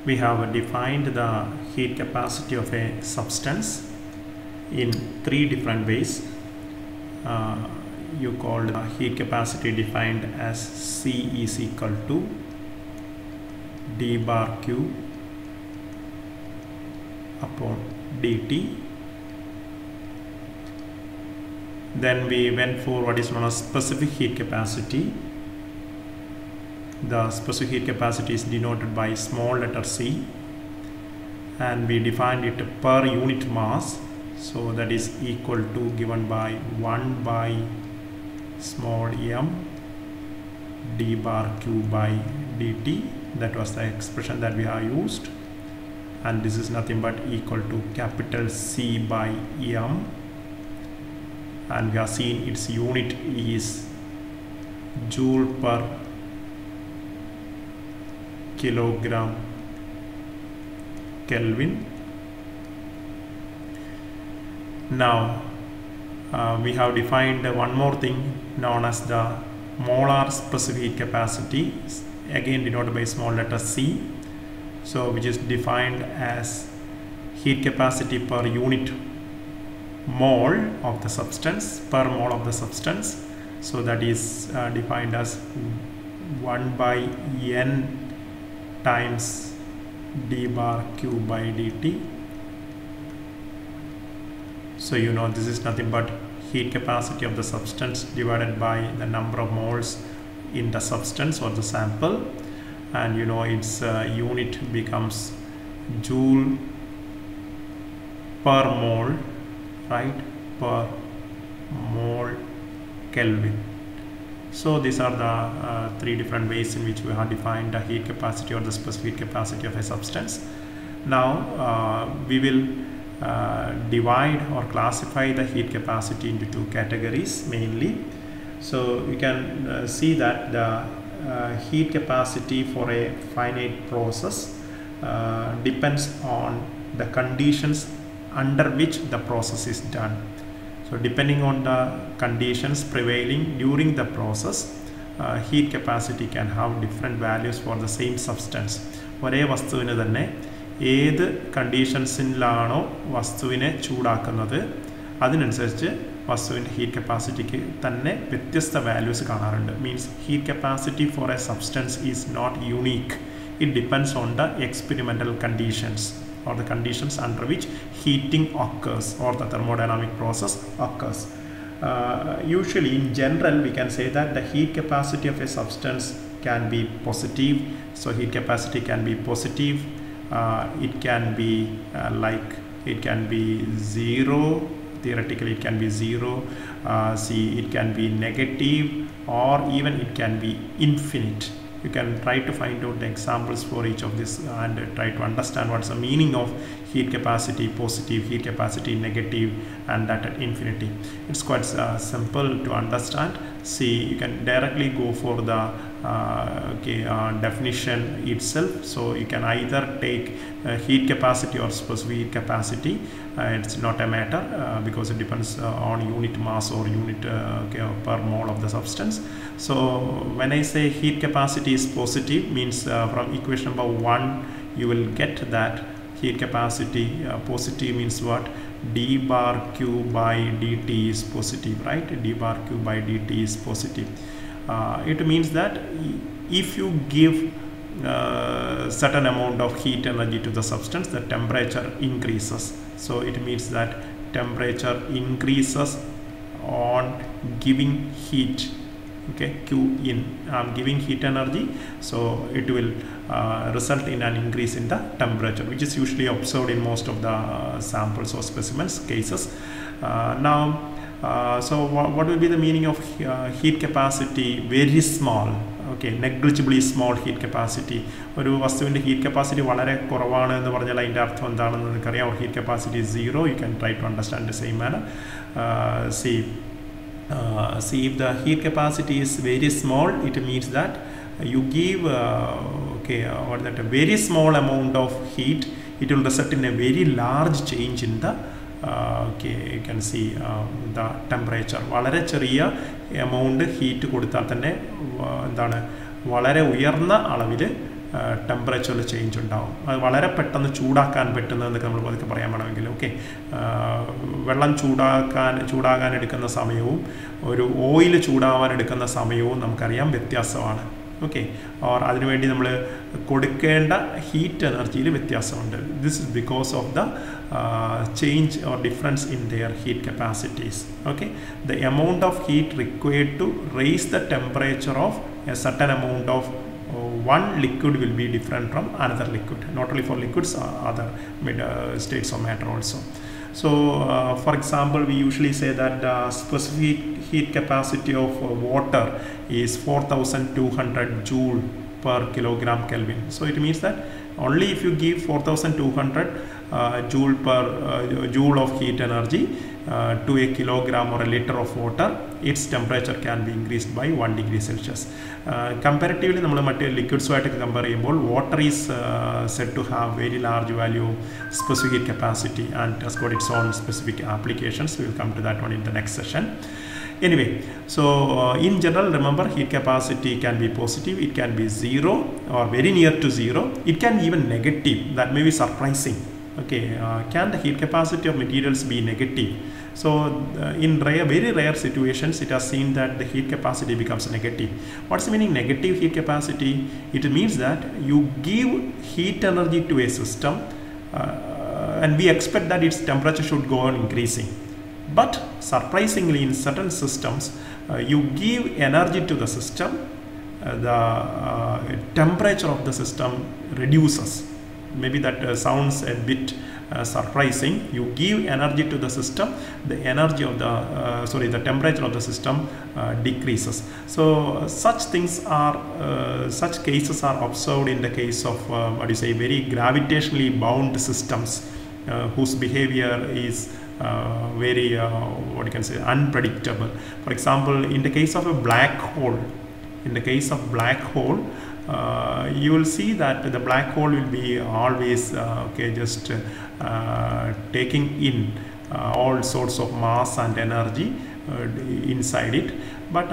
we have defined the heat capacity of a substance in three different ways. You called heat capacity defined as C is equal to d bar q upon dt. Then we went for what is known as specific heat capacity. The specific heat capacity is denoted by small letter c, and we defined it per unit mass, so that is equal to given by 1 by small m d bar q by dt. That was the expression that we have used, and this is nothing but equal to capital C by m, and we have seen its unit is joule per kilogram Kelvin. Now we have defined one more thing known as the molar specific heat capacity, again denoted by small letter c, so which is defined as heat capacity per unit mole of the substance, per mole of the substance. So that is defined as 1 by n times d bar q by dt. So you know this is nothing but heat capacity of the substance divided by the number of moles in the substance or the sample, and you know its unit becomes joule per mole, right, per mole Kelvin. So these are the three different ways in which we have defined the heat capacity or the specific heat capacity of a substance. Now we will divide or classify the heat capacity into two categories mainly. So you can see that the heat capacity for a finite process depends on the conditions under which the process is done. So depending on the conditions prevailing during the process, heat capacity can have different values for the same substance. ഒരേ വസ്തുവിന് തന്നെ ഏത് കണ്ടീഷൻസിലാണോ വസ്തുവിനെ ചൂടാക്കുന്നത് അതിനനുസരിച്ച് വസ്തുവിൻ്റെ heat കപ്പാസിറ്റിക്ക് തന്നെ വ്യത്യസ്ത values കാണാറുണ്ട്. Means heat capacity for a substance is not unique. It depends on the experimental conditions or the conditions under which heating occurs or the thermodynamic process occurs. Usually in general we can say that the heat capacity of a substance can be positive. So heat capacity can be positive, it can be it can be zero, theoretically it can be zero, it can be negative, or even it can be infinite. You can try to find out the examples for each of this and try to understand what's the meaning of heat capacity positive, heat capacity negative, and that at infinity. It's quite simple to understand. See, you can directly go for the definition itself. So you can either take heat capacity or specific heat capacity. It's not a matter because it depends on unit mass or unit per mole of the substance. So when I say heat capacity is positive, means from equation number 1 you will get that heat capacity positive means what? D bar q by dt is positive, right? D bar q by dt is positive. It means that if you give certain amount of heat energy to the substance, the temperature increases. So it means that temperature increases on giving heat. Okay, Q in, I'm giving heat energy, so it will result in an increase in the temperature, which is usually observed in most of the samples or specimens cases. Now so what will be the meaning of heat capacity very small? Okay, negligibly small heat capacity. ഒരു വസ്തുവിൻ്റെ heat capacity വളരെ കുറവാണ് എന്ന് പറഞ്ഞാൽ അതിൻ്റെ അർത്ഥം എന്താണെന്ന് നിങ്ങൾക്കറിയാം. Heat capacity is zero. You can try to understand the same manner. See, if the heat capacity is very small, it means that you give a very small amount of heat, it will result in a very large change in the you can see the temperature. വളരെ ചെറിയ amount heat കൊടുത്താൽ തന്നെ എന്താണ് വളരെ ഉയർന്ന അളവിൽ ടെമ്പറേച്ചറിൽ change ഉണ്ടാവും. അത് വളരെ പെട്ടെന്ന് ചൂടാക്കാൻ പറ്റുന്നതെന്നൊക്കെ നമ്മൾ പതുക്കെ പറയാൻ വേണമെങ്കിൽ ഓക്കെ, വെള്ളം ചൂടാകാൻ എടുക്കുന്ന സമയവും ഒരു ഓയിൽ ചൂടാവാൻ എടുക്കുന്ന സമയവും നമുക്കറിയാം വ്യത്യാസമാണ്. ഓക്കെ, ഓർ അതിനുവേണ്ടി നമ്മൾ കൊടുക്കേണ്ട ഹീറ്റ് എനർജിയിൽ വ്യത്യാസമുണ്ട്. This is because of the change or difference in their heat capacities. Okay, the amount of heat required to raise the temperature of a certain amount of one liquid will be different from another liquid, not only for liquids, other states of matter also. So for example, we usually say that the specific heat capacity of water is 4200 joule per kilogram Kelvin. So it means that only if you give 4200 joule of heat energy to a kilogram or a liter of water, its temperature can be increased by 1 degree Celsius. Comparatively, നമ്മൾ മറ്റേ ലിക്വിഡ്സുമായിട്ട് compare ചെയ്യുമ്പോൾ water is said to have very large value specific heat capacity and has got its own specific applications. We will come to that one in the next session. Anyway, so in general, remember, heat capacity can be positive, it can be zero or very near to zero, it can even negative. That may be surprising. Okay, can the heat capacity of materials be negative? So in very rare situations, it has seen that the heat capacity becomes negative. What's the meaning negative heat capacity? It means that you give heat energy to a system and we expect that its temperature should go on increasing. But surprisingly, in certain systems, you give energy to the system, the temperature of the system reduces. Maybe that sounds a bit surprising. You give energy to the system, the energy of the the temperature of the system decreases. So such things are such cases are observed in the case of very gravitationally bound systems whose behavior is very unpredictable. For example, in the case of a black hole, you will see that the black hole will be always taking in all sorts of mass and energy inside it. But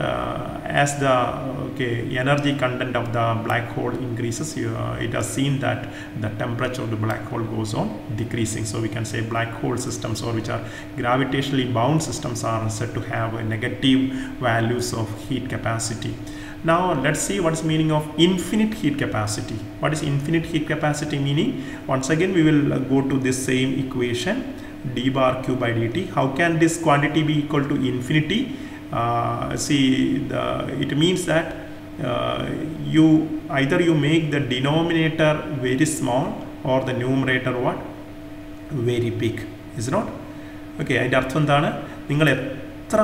as the energy content of the black hole increases, it has seen that the temperature of the black hole goes on decreasing. So we can say black hole systems, or which are gravitationally bound systems, are said to have negative values of heat capacity. Now let's see what's the meaning of infinite heat capacity. What is infinite heat capacity meaning? Once again, we will go to this same equation, d bar q by dt. How can this quantity be equal to infinity? It means that you make the denominator very small or the numerator very big, is not? Okay, അതിൻ്റെ അർത്ഥം എന്താണ്? നിങ്ങൾ എത്ര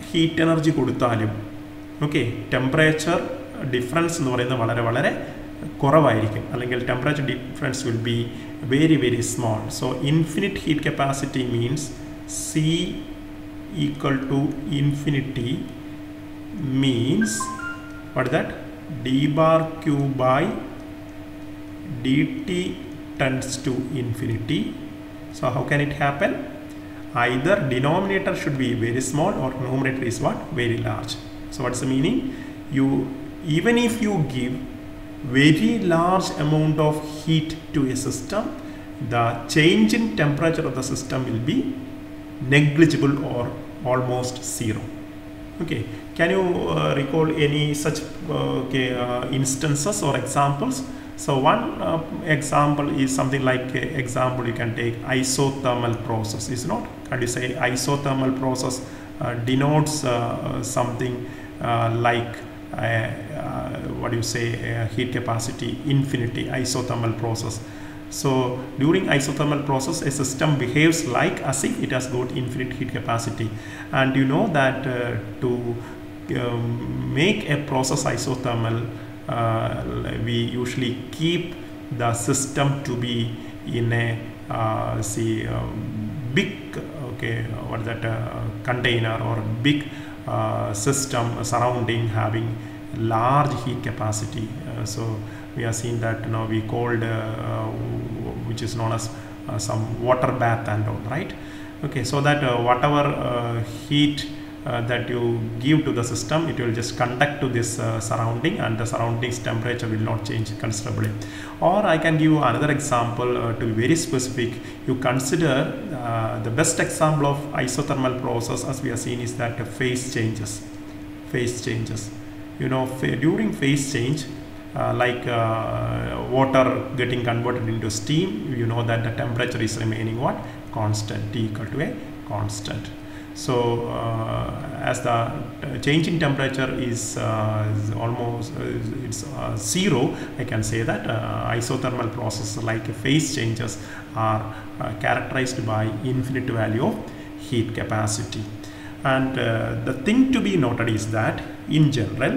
heat energy കൊടുത്താലും temperature difference എന്ന് പറയുന്നത് വളരെ വളരെ കുറവായിരിക്കും, അല്ലെങ്കിൽ temperature difference will be very very small. So infinite heat capacity means C equal to infinity means what is that? D bar q by dt tends to infinity. So how can it happen? Either denominator should be very small or numerator is very large. So what's the meaning? Even if you give very large amount of heat to a system, the change in temperature of the system will be negligible or almost zero. Okay, can you recall any such instances or examples? So one example is something like example you can take isothermal process, is not? Can you say isothermal process denotes something like heat capacity infinity, isothermal process. So during isothermal process, a system behaves like as if it has got infinite heat capacity. And you know that to make a process isothermal, we usually keep the system to be in a big container or big system surrounding having large heat capacity. So we have seen that now we called which is known as some water bath and all, right? Okay, so that whatever heat that you give to the system, it will just conduct to this surrounding, and the surroundings temperature will not change considerably. Or I can give you another example to be very specific. You consider the best example of isothermal process, as we have seen, is that phase changes. You know, during phase change, like water getting converted into steam, you know that the temperature is remaining what? Constant, T equal to a constant. So as the change in temperature is almost zero, I can say that isothermal processes like phase changes are characterized by infinite value of heat capacity. And the thing to be noted is that in general,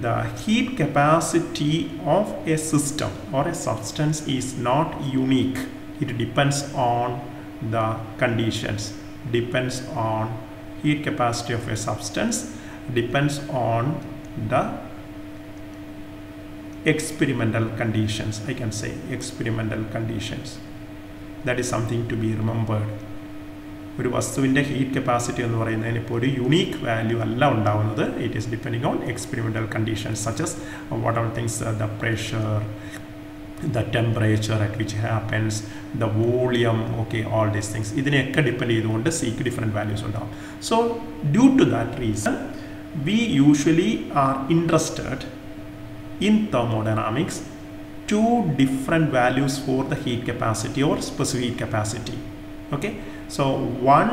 the heat capacity of a system or a substance is not unique. It depends on the conditions, depends on heat capacity of a substance, depends on the experimental conditions. I can say experimental conditions. That is something to be remembered. ഒരു വസ്തുവിൻ്റെ heat capacity എന്ന് പറയുന്നതിന് ഇപ്പോൾ ഒരു unique value അല്ല ഉണ്ടാവുന്നത്. It is depending on experimental conditions such as what ever things, the pressure, the temperature at which happens, the volume, okay, all these things. ഇതിനെയൊക്കെ depend ചെയ്തുകൊണ്ട് സിക്ക് ഡിഫറെൻറ്റ് വാല്യൂസ് ഉണ്ടാവും. So due to that reason we usually are interested in thermodynamics two different values for the heat capacity or specific heat capacity. Okay, so one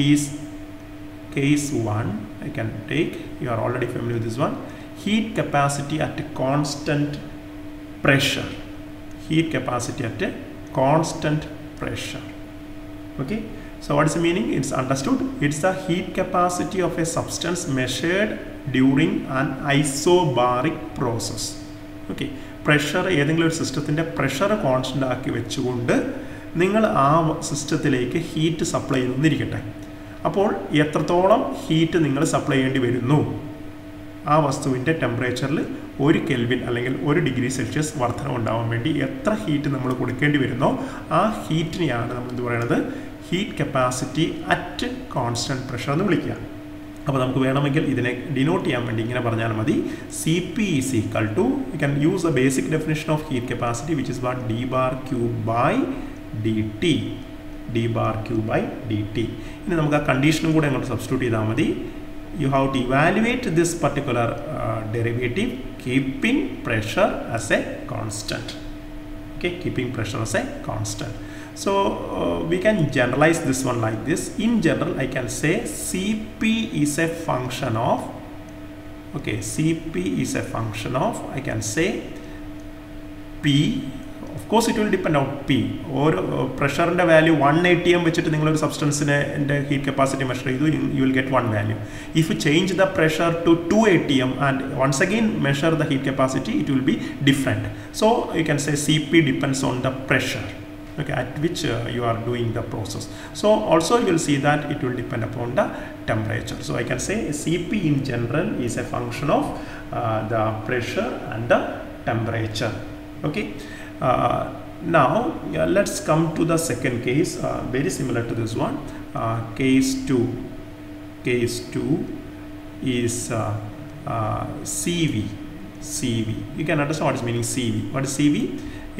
is case 1. I can take, you are already familiar with this one, heat capacity at a constant pressure. Heat capacity at a constant pressure. Okay, so what is the meaning? It's understood. It's the heat capacity of a substance measured during an isobaric process. Okay, pressure ഏതെങ്കിലും ഒരു സിസ്റ്റത്തിൻ്റെ pressure constant ആക്കി വെച്ചുകൊണ്ട് നിങ്ങൾ ആ സിസ്റ്റത്തിലേക്ക് heat supply ചെയ്യുന്നിരിക്കട്ടെ. അപ്പോൾ എത്രത്തോളം ഹീറ്റ് നിങ്ങൾ സപ്ലൈ ചെയ്യേണ്ടി വരുന്നു, ആ വസ്തുവിൻ്റെ ടെമ്പറേച്ചറിൽ 1 കെൽവിൻ അല്ലെങ്കിൽ 1 ഡിഗ്രി സെൽഷ്യസ് വർധന ഉണ്ടാവാൻ വേണ്ടി എത്ര ഹീറ്റ് നമ്മൾ കൊടുക്കേണ്ടി വരുന്നോ ആ ഹീറ്റിനെയാണ് നമ്മൾ എന്ത് പറയുന്നത്, heat capacity at constant pressure എന്ന് വിളിക്കുക. അപ്പോൾ നമുക്ക് വേണമെങ്കിൽ ഇതിനെ ഡിനോട്ട് ചെയ്യാൻ വേണ്ടി ഇങ്ങനെ പറഞ്ഞാൽ മതി, C P is equal to, you can use a basic definition of heat capacity which is what D bar cube by D T. D bar cube by D T. ഇനി നമുക്ക് ആ കണ്ടീഷനും കൂടെ അങ്ങോട്ട് സബ്സ്റ്റിറ്റ്യൂട്ട് ചെയ്താൽ മതി. You have to evaluate this particular derivative keeping pressure as a constant. Okay, keeping pressure as a constant. So we can generalize this one like this. In general, I can say Cp is a function of, okay, Cp is a function of, I can say P. Of course it will depend on P. Or pressure and value 1 atm വെച്ചിട്ട് നിങ്ങളൊരു സബ്സ്റ്റൻസിനെ heat capacity measure ചെയ്തു, you will get one value. If you change the pressure to 2 atm and once again measure the heat capacity, it will be different. So you can say Cp depends on the pressure, okay, at which you are doing the process. So also you will see that it will depend upon the temperature. So I can say Cp in general is a function of the pressure and the temperature. Okay. Now let's come to the second case, very similar to this one. Case 2 is CV. You can understand what is meaning CV. What is CV?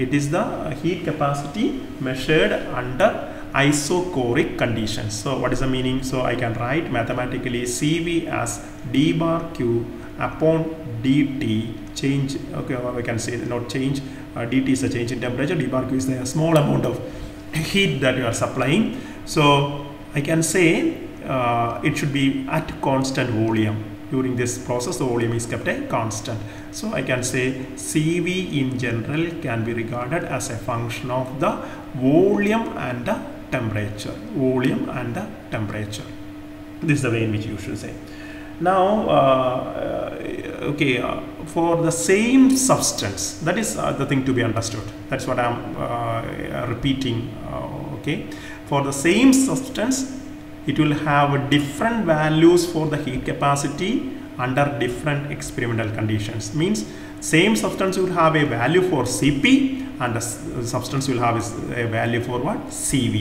It is the heat capacity measured under isochoric conditions. So what is the meaning? So I can write mathematically CV as d bar q upon dt change. Okay, or I can say not change. dt is a change in temperature. D bar q is the small amount of heat that you are supplying. So I can say it should be at constant volume. During this process, the volume is kept a constant. So I can say CV in general can be regarded as a function of the volume and the temperature. Volume and the temperature. This is the way in which you should say. Now, okay, for the same substance, that is the thing to be understood. That's what I am repeating. Okay, for the same substance, it will have different values for the heat capacity under different experimental conditions. Means same substance will have a value for Cp and the substance will have a value for what? CV.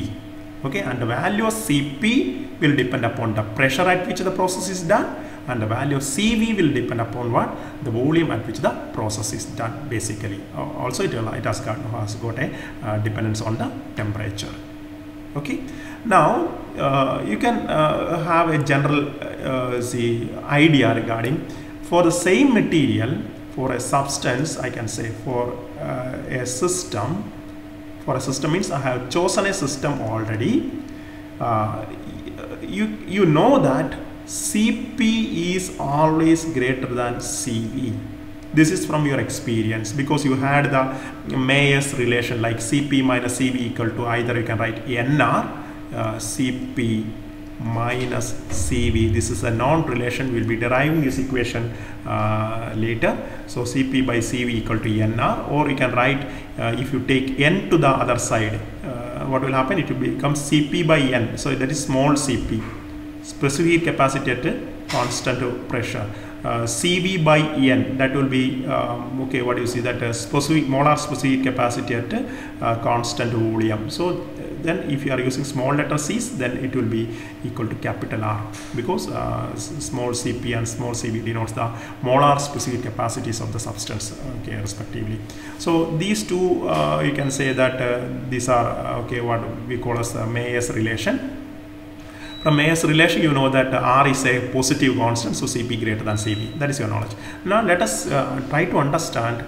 Okay, and the value of Cp will depend upon the pressure at which the process is done, and the value of Cv will depend upon what? The volume at which the process is done, basically. Also, it has got a dependence on the temperature. Okay, now you can have a general idea regarding, for the same material, for a substance, I can say for a system. For a system means I have chosen a system already. You know that Cp is always greater than Cv. This is from your experience, because you had the Mayer's relation, like Cp minus Cv equal to, either you can write Nr Cp minus Cv. This is a known relation. We will be deriving this equation later. So Cp by Cv equal to Nr, or you can write, if you take N to the other side, what will happen? It will become Cp by N. So that is small Cp, specific heat capacity at constant pressure. Cv by N, that will be okay, what do you see, that specific molar specific capacity at constant volume. So then if you are using small letter C's, then it will be equal to capital R, because small Cp and small Cv denotes the molar specific capacities of the substance, okay, respectively. So these two, you can say that these are okay, what we call as the Mayer's relation. From Mayer's relation, you know that R is a positive constant, so Cp greater than Cv. That is your knowledge. Now let us try to understand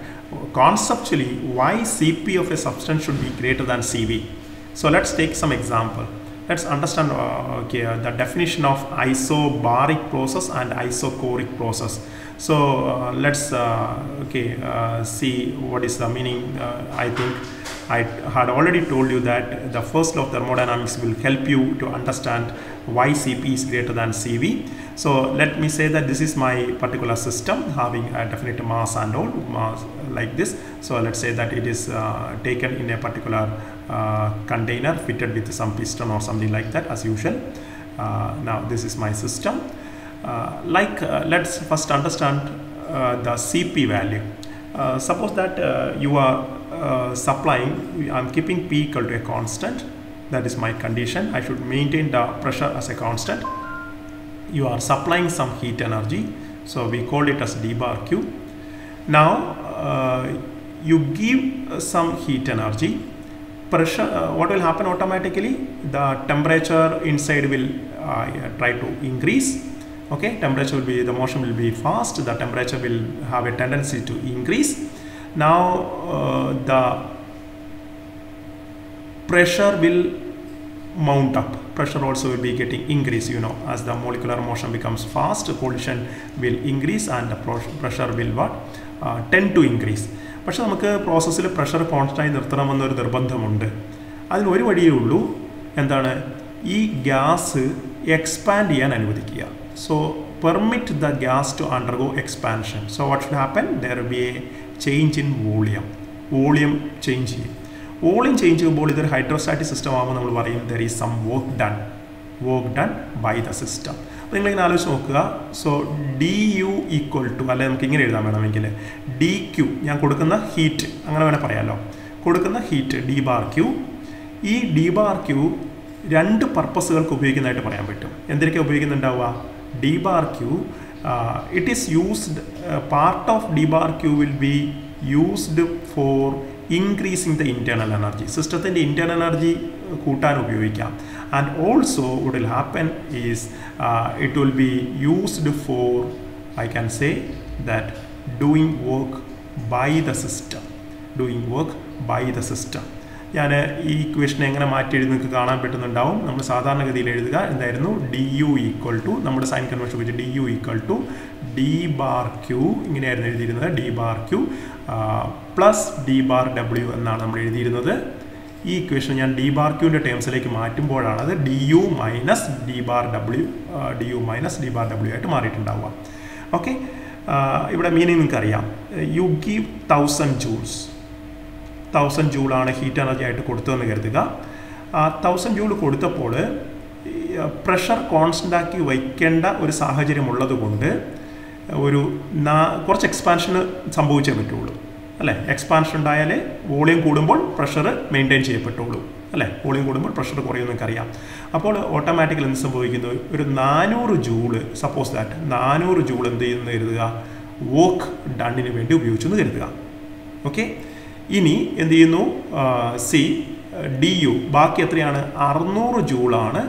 conceptually why Cp of a substance should be greater than Cv. So let's take some example. Let's understand okay, the definition of isobaric process and isochoric process. So let's see what is the meaning. I think I had already told you that the first law of thermodynamics will help you to understand why Cp is greater than Cv. So let me say that this is my particular system having a definite mass and all, mass like this. So let's say that it is taken in a particular container fitted with some piston or something like that, as usual. Now this is my system. Let's first understand the Cp value. Suppose that you are supplying, I am keeping P equal to a constant. That is my condition. I should maintain the pressure as a constant. You are supplying some heat energy, so we call it as d bar q. Now you give some heat energy. Pressure, what will happen automatically? The temperature inside will try to increase. Okay, temperature will be, the motion will be fast. The temperature will have a tendency to increase. Now the pressure will mount up. Pressure also will be getting increased. You know, as the molecular motion becomes fast, collision will increase and the pressure will what? Tend to increase. പക്ഷെ നമുക്ക് പ്രോസസ്സിൽ pressure കോൺസ്റ്റൻ്റായി നിർത്തണമെന്നൊരു നിർബന്ധമുണ്ട്. അതിനൊരു വഴിയേ ഉള്ളൂ, എന്താണ്? ഈ gas expand ചെയ്യാൻ അനുവദിക്കുക. So permit the gas to undergo expansion. So what should happen? There be a change in volume. Volume change ചെയ്യും. വോളിയം ചേഞ്ച് ചെയ്യുമ്പോൾ ഇതൊരു ഹൈഡ്രോസ്റ്റാറ്റിക് സിസ്റ്റം ആകുമ്പോൾ നമ്മൾ പറയും there is some work done by the system. അപ്പോൾ നിങ്ങളിങ്ങനെ ആലോചിച്ച് നോക്കുക. So D U equal to, അല്ലെ നമുക്ക് ഇങ്ങനെ എഴുതാൻ വേണമെങ്കിൽ ഡി ക്യു, ഞാൻ കൊടുക്കുന്ന ഹീറ്റ്, അങ്ങനെ വേണേൽ പറയാമല്ലോ, കൊടുക്കുന്ന ഹീറ്റ് ഡി ബാർ ക്യു. ഈ ഡി ബാർ ക്യു രണ്ട് പർപ്പസുകൾക്ക് ഉപയോഗിക്കുന്നതായിട്ട് പറയാൻ പറ്റും. എന്തിനൊക്കെ ഉപയോഗിക്കുന്നുണ്ടാവുക? D bar Q, it is used, part of D bar Q will be used for increasing the internal energy. സിസ്റ്റത്തിൻ്റെ ഇൻറ്റേർണൽ എനർജി കൂട്ടാൻ ഉപയോഗിക്കാം. And also what will happen is it will be used for, I can say that, doing work by the system. ഞാൻ ഈ equation എങ്ങനെ മാറ്റി എഴുതി നിങ്ങൾക്ക് കാണാൻ പറ്റുന്നുണ്ടാവും. നമ്മൾ സാധാരണഗതിയിൽ എഴുതുക എന്തായിരുന്നു? ഡി യു ഈക്വൽ ടു, നമ്മുടെ സൈൻ കൺവെൻഷൻ ഉപയോഗിച്ച് D U equal to D bar Q, ഇങ്ങനെയായിരുന്നു എഴുതിയിരുന്നത്. D bar Q plus D bar W എന്നാണ് നമ്മൾ എഴുതിയിരുന്നത്. ഈ ഇക്വേഷൻ ഞാൻ ഡി ബാർ ക്യൂവിൻ്റെ ടേംസിലേക്ക് മാറ്റുമ്പോഴാണ് അത് D U minus D bar W ആയിട്ട് മാറിയിട്ടുണ്ടാവുക. ഓക്കെ, ഇവിടെ മീനിങ് നിങ്ങൾക്കറിയാം. You give 1000 joules. 1000 ജൂളാണ് ഹീറ്റ് എനർജി ആയിട്ട് കൊടുത്തതെന്ന് കരുതുക. 1000 ജൂൾ കൊടുത്തപ്പോൾ പ്രഷർ കോൺസ്റ്റൻ്റ് ആക്കി വയ്ക്കേണ്ട ഒരു സാഹചര്യം ഉള്ളത് കൊണ്ട് ഒരു കുറച്ച് എക്സ്പാൻഷന് സംഭവിച്ചേ പറ്റുള്ളൂ, അല്ലേ? എക്സ്പാൻഷൻ ഉണ്ടായാലേ വോളിയം കൂടുമ്പോൾ പ്രഷർ മെയിൻറ്റെയിൻ ചെയ്യപ്പെട്ടുള്ളൂ. അല്ലേ? വോളിയം കൂടുമ്പോൾ പ്രഷർ കുറയുമെന്ന് നമുക്കറിയാം. അപ്പോൾ ഓട്ടോമാറ്റിക്കലി എന്ത് സംഭവിക്കുന്നു? ഒരു 400 ജൂള്, സപ്പോസ് ദാറ്റ് 400 ജൂൾ എന്ത് ചെയ്യുന്നു കരുതുക, വർക്ക് ഡണ്ണിന് വേണ്ടി ഉപയോഗിച്ചു എന്ന് കരുതുക. ഓക്കെ, ഇനി എന്ത് ചെയ്യുന്നു, സി ഡി യു ബാക്കി എത്രയാണ്? 600 ജൂളാണ്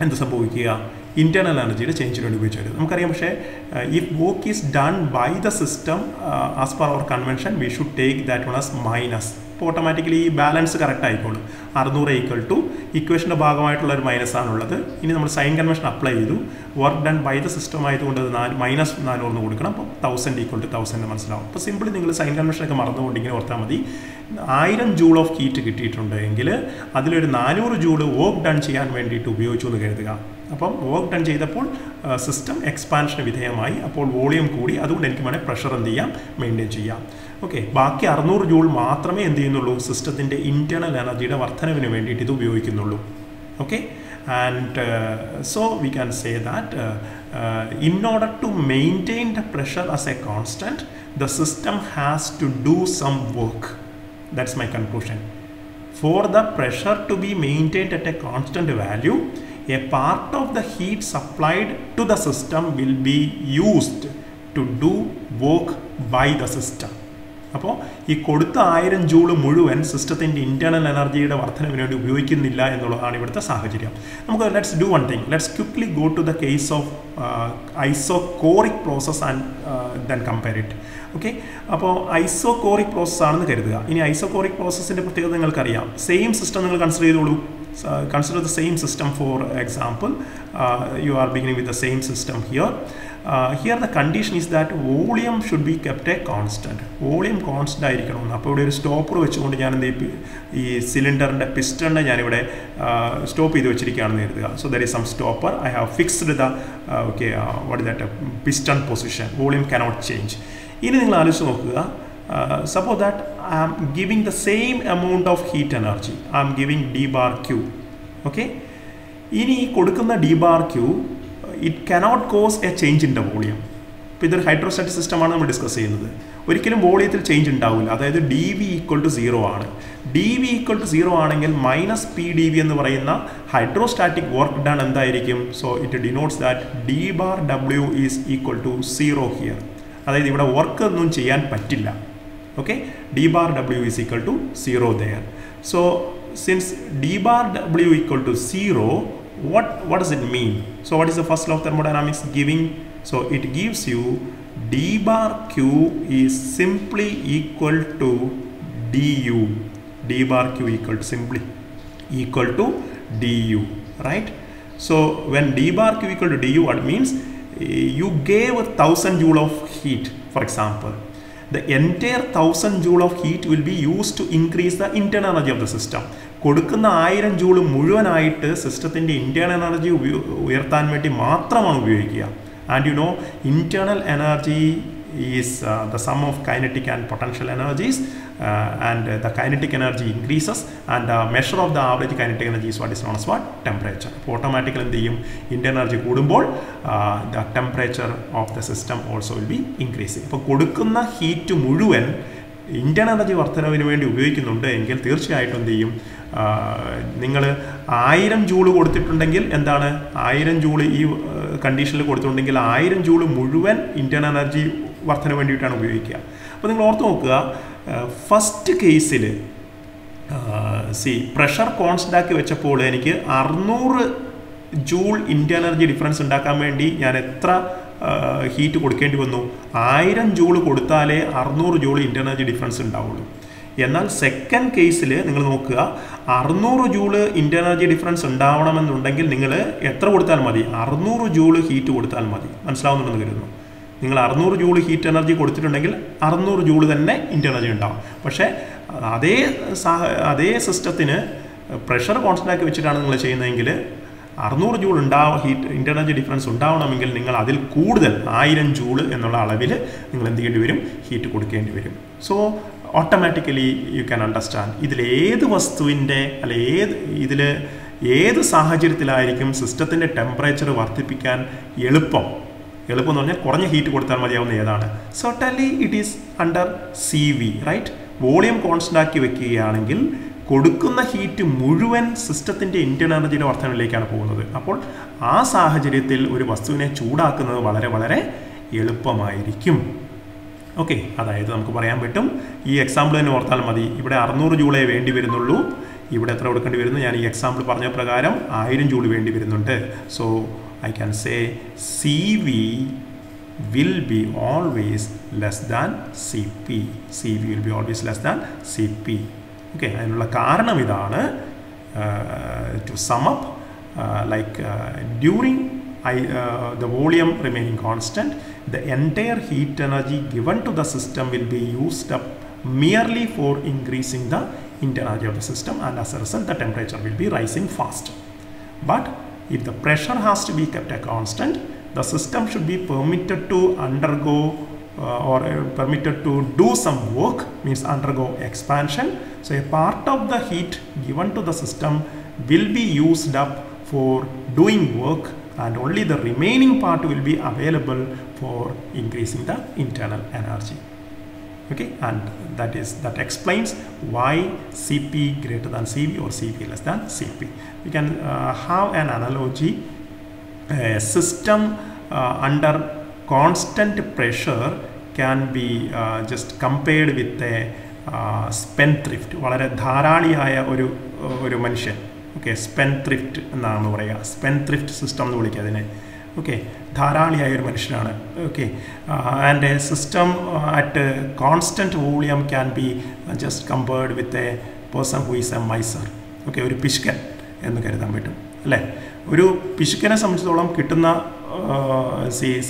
എന്ത് സംഭവിക്കുക, ഇന്റേണൽ എനർജിയുടെ ചേഞ്ചിന് വേണ്ടി ഉപയോഗിച്ചത് നമുക്കറിയാം. പക്ഷേ if work is done by the system as per our convention we should take that one as minus. അപ്പോൾ ഓട്ടോമാറ്റിക്കലി ഈ ബാലൻസ് കറക്റ്റ് ആയിക്കോളും. 600 ഈക്വൽ ടു ഇക്വേഷൻ്റെ ഭാഗമായിട്ടുള്ള ഒരു മൈനസ് ആണുള്ളത്. ഇനി നമ്മൾ സൈൻ കൺവെൻഷൻ അപ്ലൈ ചെയ്തു, work done by the system ആയതുകൊണ്ട് മൈനസ് 400 കൊടുക്കണം. അപ്പോൾ 1000 ഈക്വൽ ടു 1000 മനസ്സിലാവും. അപ്പോൾ സിമ്പിളി നിങ്ങൾ സൈൻ കൺവെൻഷനൊക്കെ മറന്നുകൊണ്ട് ഇങ്ങനെ ഓർത്താൽ മതി. 1000 ജൂൾ ഓഫ് ഹീറ്റ് കിട്ടിയിട്ടുണ്ടെങ്കിൽ അതിലൊരു 400 ജൂൾ വർക്ക് ഡൺ ചെയ്യാൻ വേണ്ടിയിട്ട് ഉപയോഗിച്ചു എന്ന് കരുതുക. അപ്പം വർക്ക് ഡൺ ചെയ്തപ്പോൾ സിസ്റ്റം എക്സ്പാൻഷന് വിധേയമായി, അപ്പോൾ വോളിയം കൂടി, അതുകൊണ്ട് എനിക്ക് വേണേൽ പ്രഷർ എന്ത് ചെയ്യാം, മെയിൻറ്റെയിൻ ചെയ്യാം. ഓക്കെ, ബാക്കി 600 ജൂൾ മാത്രമേ എന്ത് ചെയ്യുന്നുള്ളൂ, സിസ്റ്റത്തിൻ്റെ ഇൻറ്റേർണൽ എനർജിയുടെ വർധനവിന് വേണ്ടിയിട്ട് ഇത് ഉപയോഗിക്കുന്നുള്ളൂ. Okay, and so we can say that in order to maintain the pressure as a constant, the system has to do some work. That's my conclusion. For the pressure to be maintained at a constant value, a part of the heat supplied to the system will be used to do work by the system. അപ്പോൾ ഈ കൊടുത്ത 1000 joule മുഴുവൻ സിസ്റ്റത്തിൻ്റെ internal എനർജിയുടെ വർധനവിന് വേണ്ടി ഉപയോഗിക്കുന്നില്ല എന്നുള്ളതാണ് ഇവിടുത്തെ സാഹചര്യം. നമുക്ക് let's do one thing, let's quickly go to the case of isochoric process and then compare it. Okay, അപ്പോൾ ഐസോകോറിക് പ്രോസസ് ആണെന്ന് കരുതുക. ഇനി ഐസോകോറിക് പ്രോസസ്സിൻ്റെ പ്രത്യേകത നിങ്ങൾക്കറിയാം. സെയിം സിസ്റ്റം നിങ്ങൾ കൺസിഡർ ചെയ്തോളൂ. Consider the same system. For example, you are beginning with the same system here. Here the condition is that volume should be kept a constant. Volume constant ആയിരിക്കണം. അപ്പോൾ ഇവിടെ ഒരു stopper വെച്ചുകൊണ്ട് ഞാൻ ഈ സിലിണ്ടറിൻ്റെ പിസ്റ്റണിനെ ഞാനിവിടെ സ്റ്റോപ്പ് ചെയ്ത് വെച്ചിരിക്കുകയാണെന്ന് കരുതുക. So there is some stopper. I have fixed the what is that piston position. Volume cannot change. ഇനി നിങ്ങൾ ആലോചിച്ച് നോക്കുക, suppose that I am giving the same amount of heat energy. I am giving d bar q. Okay, ഇനി കൊടുക്കുന്ന d bar q, it cannot cause a change in the volume. ഇപ്പോൾ ഇതൊരു hydrostatic സിസ്റ്റമാണ് നമ്മൾ ഡിസ്കസ് ചെയ്യുന്നത്. ഒരിക്കലും വോളിയത്തിൽ change ഉണ്ടാവില്ല. അതായത് ഡി വി ഈക്വൽ ടു 0 ആണ്. ഡി വി ഈക്വൽ ടു 0 ആണെങ്കിൽ മൈനസ് പി ഡി വി എന്ന് പറയുന്ന ഹൈഡ്രോസ്റ്റാറ്റിക് വർക്ക് ഡൺ എന്തായിരിക്കും? So it denotes that D bar W is equal to 0 here. അതായത് ഇവിടെ വർക്ക് ഒന്നും ചെയ്യാൻ പറ്റില്ല. Okay, d bar w is equal to 0 there. So since d bar w equal to 0, what does it mean? So what is the first law of thermodynamics giving? So it gives you d bar q is simply equal to du. D bar q simply equal to du, right? So when d bar q equal to du, what means? You gave 1000 joule of heat, for example. The entire 1000 joule of heat will be used to increase the internal energy of the system. കൊടുക്കുന്ന 1000 joule മുഴുവനായിട്ട് സിസ്റ്റത്തിൻ്റെ internal energy ഉയർത്താൻ വേണ്ടി മാത്രമാണ് ഉപയോഗിക്കുക. And you know, internal energy is the sum of kinetic and potential energies, and the kinetic energy increases and the measure of the average kinetic energy is what is known as what? Temperature. അപ്പോൾ automatically എന്ത് ചെയ്യും? Internal energy കൂടുമ്പോൾ the temperature of the system also will be increasing. അപ്പോൾ കൊടുക്കുന്ന heat മുഴുവൻ internal energy വർധനവിന് വേണ്ടി ഉപയോഗിക്കുന്നുണ്ട് എങ്കിൽ തീർച്ചയായിട്ടും എന്ത് ചെയ്യും? നിങ്ങൾ 1000 ജൂള് കൊടുത്തിട്ടുണ്ടെങ്കിൽ എന്താണ്? 1000 ജൂള് ഈ കണ്ടീഷനിൽ കൊടുത്തിട്ടുണ്ടെങ്കിൽ 1000 ജൂള് മുഴുവൻ ഇൻറ്റേർണൽ എനർജി വർധന വേണ്ടിയിട്ടാണ് ഉപയോഗിക്കുക. അപ്പോൾ നിങ്ങൾ ഓർത്ത് നോക്കുക, ഫസ്റ്റ് കേസിൽ പ്രഷർ കോൺസ്റ്റൻ്റ് ആക്കി വെച്ചപ്പോൾ എനിക്ക് 600 ജൂൾ ഇൻറ്റേർണൽ എനർജി ഡിഫറൻസ് ഉണ്ടാക്കാൻ വേണ്ടി ഞാൻ എത്ര ഹീറ്റ് കൊടുക്കേണ്ടി വന്നു? 1000 ജൂള് കൊടുത്താലേ 600 ജൂൾ ഇൻറ്റേർണൽ എനർജി ഡിഫറൻസ് ഉണ്ടാവുള്ളൂ. എന്നാൽ സെക്കൻഡ് കേസിൽ നിങ്ങൾ നോക്കുക, 600 ജൂള് ഇൻറ്റേർണൽ എനർജി ഡിഫറൻസ് ഉണ്ടാവണമെന്നുണ്ടെങ്കിൽ നിങ്ങൾ എത്ര കൊടുത്താൽ മതി? 600 ജൂള് ഹീറ്റ് കൊടുത്താൽ മതി. മനസ്സിലാവുന്നുണ്ടെന്ന് കരുതുന്നു. നിങ്ങൾ 600 ജൂള് ഹീറ്റ് എനർജി കൊടുത്തിട്ടുണ്ടെങ്കിൽ 600 ജൂള് തന്നെ ഇൻറ്റേർണൽ എനർജി ഉണ്ടാവും. പക്ഷേ അതേ സിസ്റ്റത്തിന് പ്രഷർ കോൺസ്റ്റൻ്റ് ആക്കി വെച്ചിട്ടാണ് നിങ്ങൾ ചെയ്യുന്നതെങ്കിൽ 600 joule heat internal energy difference ഉണ്ടാവണമെങ്കിൽ നിങ്ങൾ അതിൽ കൂടുതൽ 1000 ജൂള് എന്നുള്ള അളവിൽ നിങ്ങൾ എന്ത് ചെയ്യേണ്ടി വരും? ഹീറ്റ് കൊടുക്കേണ്ടി വരും. So automatically you can understand ഇതിലേത് വസ്തുവിൻ്റെ ഇതിൽ ഏത് സാഹചര്യത്തിലായിരിക്കും സിസ്റ്റത്തിൻ്റെ ടെമ്പറേച്ചർ വർദ്ധിപ്പിക്കാൻ എളുപ്പം എന്ന് പറഞ്ഞാൽ കുറഞ്ഞ ഹീറ്റ് കൊടുത്താൽ മതിയാവുന്ന ഏതാണ്? Certainly it is under C V, right? Volume constant ആക്കി വെക്കുകയാണെങ്കിൽ കൊടുക്കുന്ന ഹീറ്റ് മുഴുവൻ സിസ്റ്റത്തിൻ്റെ ഇൻറ്റേർണൽ എനർജിയുടെ വർധനവിലേക്കാണ് പോകുന്നത്. അപ്പോൾ ആ സാഹചര്യത്തിൽ ഒരു വസ്തുവിനെ ചൂടാക്കുന്നത് വളരെ വളരെ എളുപ്പമായിരിക്കും. ഓക്കെ, അതായത് നമുക്ക് പറയാൻ പറ്റും, ഈ എക്സാമ്പിൾ തന്നെ ഓർത്താൽ മതി. ഇവിടെ 600 ജൂളേ വേണ്ടി വരുന്നുള്ളൂ, ഇവിടെ എത്ര കൊടുക്കേണ്ടി വരുന്നു? ഞാൻ ഈ എക്സാമ്പിൾ പറഞ്ഞ പ്രകാരം 1000 ജൂൾ വേണ്ടി വരുന്നുണ്ട്. So I can say CV will be always less than CP. CV will be always less than CP. Okay, അതിനുള്ള കാരണം ഇതാണ്. To sum up, during the volume remaining constant, the entire heat energy given to the system will be used up merely for increasing the internal energy of the system, and as a result the temperature will be rising fast. But if the pressure has to be kept a constant, the system should be permitted to undergo permitted to do some work, means undergo expansion. So a part of the heat given to the system will be used up for doing work, and only the remaining part will be available for increasing the internal energy. Okay, and that explains why CP greater than CV or CV less than CP. We can have an analogy. A system under constant pressure can be just compared with a spendthrift. വളരെ ധാരാളിയായ ഒരു മനുഷ്യൻ. Okay, സ്പെൻത്രിഫ്റ്റ് എന്നാണ് പറയുക, സ്പെൻത്രിഫ്റ്റ് system എന്ന് വിളിക്കുക അതിനെ. Okay, ധാരാളിയായ ഒരു മനുഷ്യനാണ്. Okay, and A system at constant volume can be just compared with a person who is A miser. Okay, ഒരു പിശുക്കൻ എന്ന് കരുതാൻ പറ്റും അല്ലേ. ഒരു പിശുക്കനെ സംബന്ധിച്ചിടത്തോളം കിട്ടുന്ന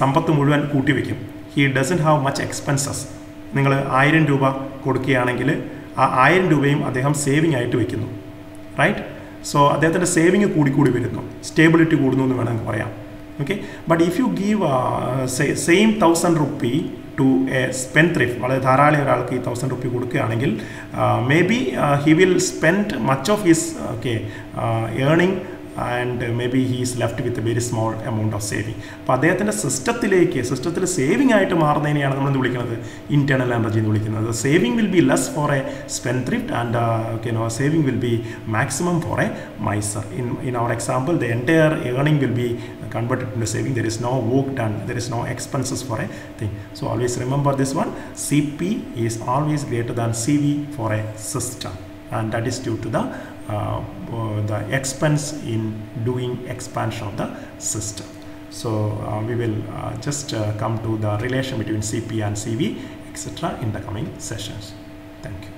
സമ്പത്ത് മുഴുവൻ കൂട്ടിവെക്കും. He doesn't have much expenses. നിങ്ങൾ 1000 രൂപ കൊടുക്കുകയാണെങ്കിൽ ആ 1000 രൂപയും അദ്ദേഹം സേവിങ് ആയിട്ട് വെക്കുന്നു. റൈറ്റ്? സോ അദ്ദേഹത്തിൻ്റെ സേവിങ് കൂടി വരുന്നു, സ്റ്റേബിലിറ്റി കൂടുന്നു എന്ന് വേണമെങ്കിൽ പറയാം. Okay, but if you give same 1000 rupee to a spendthrift, വളരെ ധാരാളം ഒരാൾക്ക് ഈ 1000 റുപ്പി കൊടുക്കുകയാണെങ്കിൽ maybe he will spend much of his earning, and maybe he is left with a very small amount of saving. അപ്പോൾ അദ്ദേഹത്തിൻ്റെ സിസ്റ്റത്തിൽ saving ആയിട്ട് മാറുന്നതിനെയാണ് നമ്മൾ വിളിക്കുന്നത് ഇന്റേണൽ എനർജി എന്ന് വിളിക്കുന്നത്. Saving will be less for a spendthrift and saving will be maximum for a miser. In our example, the entire earning will be converted into saving. There is no work done, there is no expenses for a thing. So always remember this one, CP is always greater than CV for a system, and that is due to the expense in doing expansion of the system. So we will just come to the relation between CP and CV, etc. in the coming sessions. Thank you.